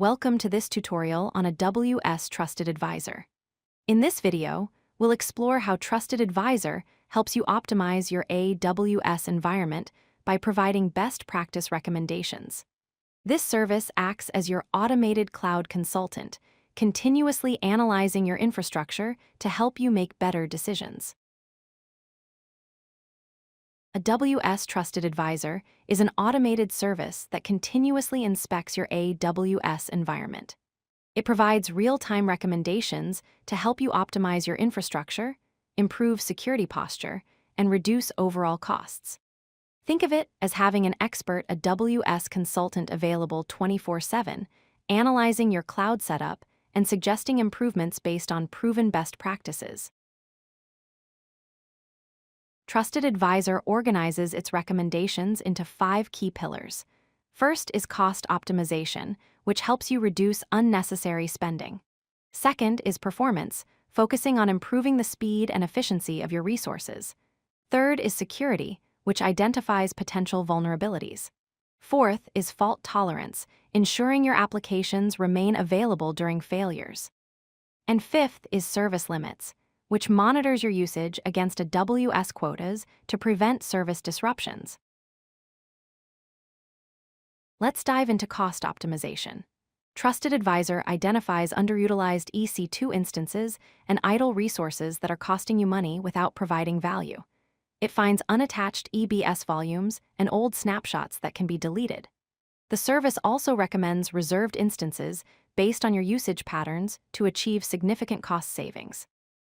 Welcome to this tutorial on AWS Trusted Advisor. In this video, we'll explore how Trusted Advisor helps you optimize your AWS environment by providing best practice recommendations. This service acts as your automated cloud consultant, continuously analyzing your infrastructure to help you make better decisions. AWS Trusted Advisor is an automated service that continuously inspects your AWS environment. It provides real-time recommendations to help you optimize your infrastructure, improve security posture, and reduce overall costs. Think of it as having an expert AWS consultant available 24/7, analyzing your cloud setup and suggesting improvements based on proven best practices. Trusted Advisor organizes its recommendations into 5 key pillars. First is cost optimization, which helps you reduce unnecessary spending. Second is performance, focusing on improving the speed and efficiency of your resources. Third is security, which identifies potential vulnerabilities. Fourth is fault tolerance, ensuring your applications remain available during failures. And fifth is service limits, which monitors your usage against AWS quotas to prevent service disruptions. Let's dive into cost optimization. Trusted Advisor identifies underutilized EC2 instances and idle resources that are costing you money without providing value. It finds unattached EBS volumes and old snapshots that can be deleted. The service also recommends reserved instances based on your usage patterns to achieve significant cost savings.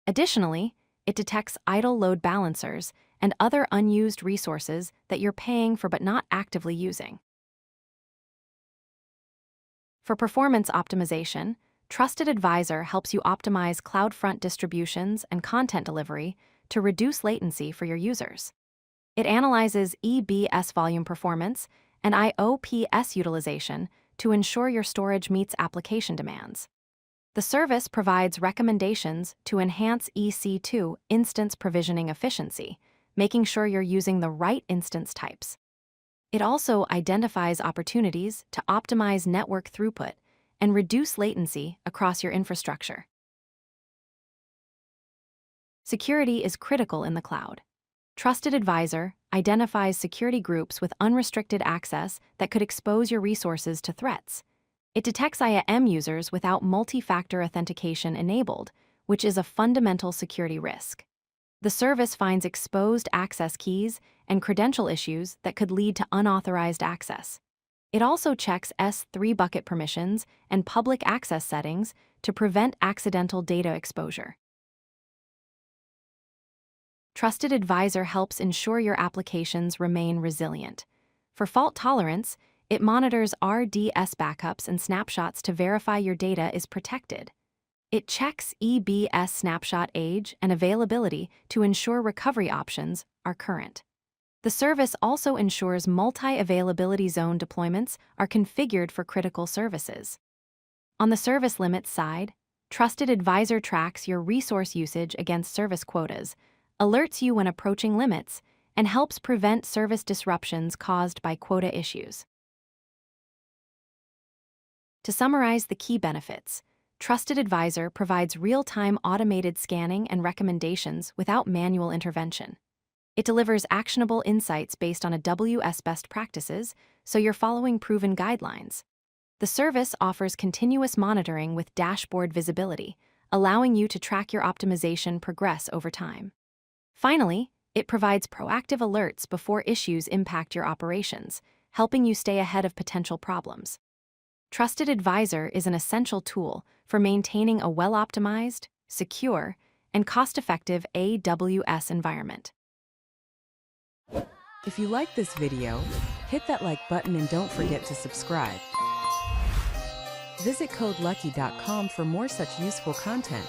Additionally, it detects idle load balancers and other unused resources that you're paying for but not actively using. For performance optimization, Trusted Advisor helps you optimize CloudFront distributions and content delivery to reduce latency for your users. It analyzes EBS volume performance and IOPS utilization to ensure your storage meets application demands. The service provides recommendations to enhance EC2 instance provisioning efficiency, making sure you're using the right instance types. It also identifies opportunities to optimize network throughput and reduce latency across your infrastructure. Security is critical in the cloud. Trusted Advisor identifies security groups with unrestricted access that could expose your resources to threats. It detects IAM users without multi-factor authentication enabled, which is a fundamental security risk. The service finds exposed access keys and credential issues that could lead to unauthorized access. It also checks S3 bucket permissions and public access settings to prevent accidental data exposure. Trusted Advisor helps ensure your applications remain resilient. For fault tolerance, it monitors RDS backups and snapshots to verify your data is protected. It checks EBS snapshot age and availability to ensure recovery options are current. The service also ensures multi-availability zone deployments are configured for critical services. On the service limits side, Trusted Advisor tracks your resource usage against service quotas, alerts you when approaching limits, and helps prevent service disruptions caused by quota issues. To summarize the key benefits, Trusted Advisor provides real-time automated scanning and recommendations without manual intervention. It delivers actionable insights based on AWS best practices, so you're following proven guidelines. The service offers continuous monitoring with dashboard visibility, allowing you to track your optimization progress over time. Finally, it provides proactive alerts before issues impact your operations, helping you stay ahead of potential problems. Trusted Advisor is an essential tool for maintaining a well-optimized, secure, and cost-effective AWS environment. If you like this video, hit that like button and don't forget to subscribe. Visit codelucky.com for more such useful content.